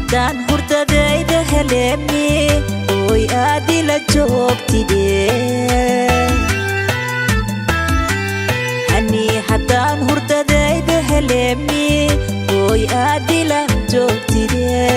haddaan hurdadayda helemi oy aad ila joogtidee hani haddaan hurdadayda helemi oy aad ila joogtidee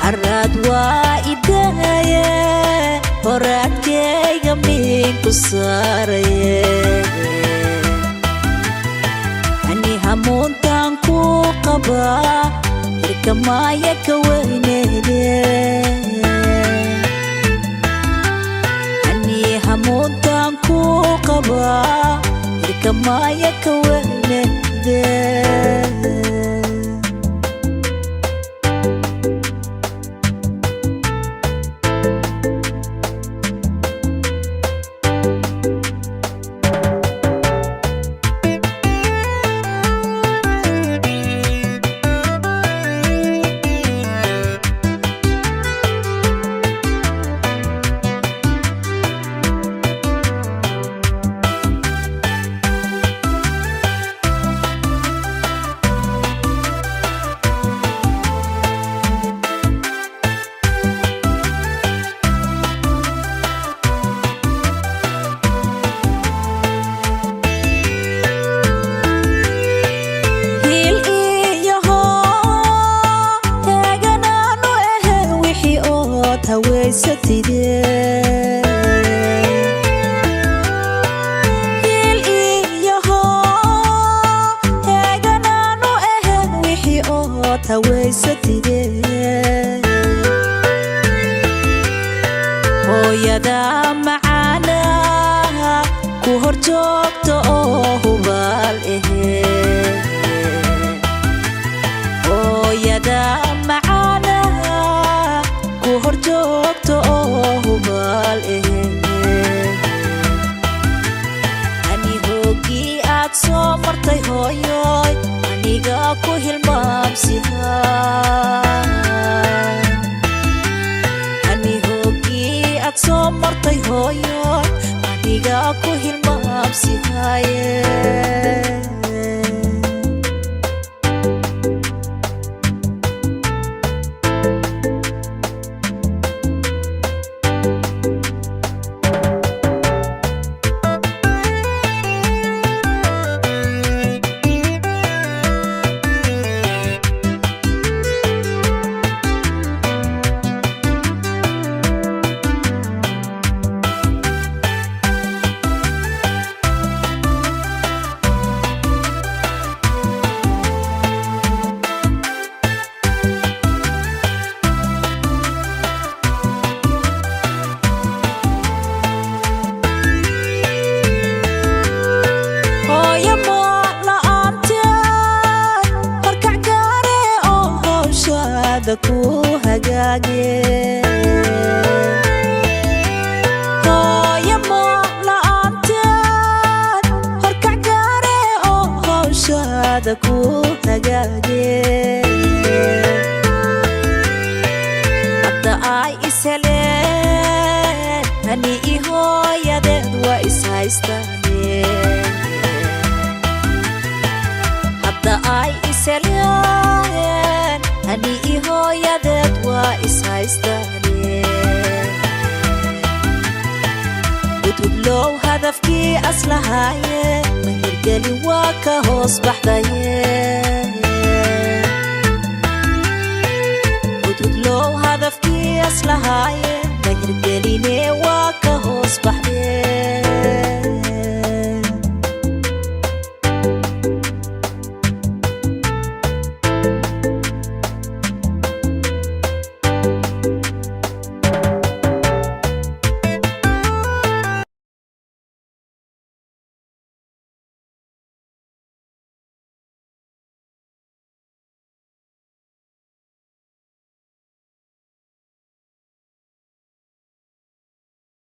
harad waa idaaye horaadkayga miinku saaraye hani hamuuntaan ku qabaa hirkamaaya ka weyneede hani hamuuntaan ku qabaa hirkamaaya ka weyneede hil iyo heeganaanu ahayn wixii ood haweysatidee hooyada macaana ku hor joogta oo hubaal ahee hooyada macaana ku hor joogta oo hubaal ahee hani hoogii aad soo martay hooyoy aniga ku hilmaamsihaa hani hoogii aad soo martay hooyoy aniga ku hilmaamsihaaye ku hagaage hooyo la'aanteed horkac gaare oo hawshaada ku hagaage hadda ay isheleen hani i hooyadeed waa ishaystaane hadda ay isheleen hani ihooyadeed waa ishaystaane udhudlow hadafkii aslahaaye mahirgelin waa ka hoos baxdaye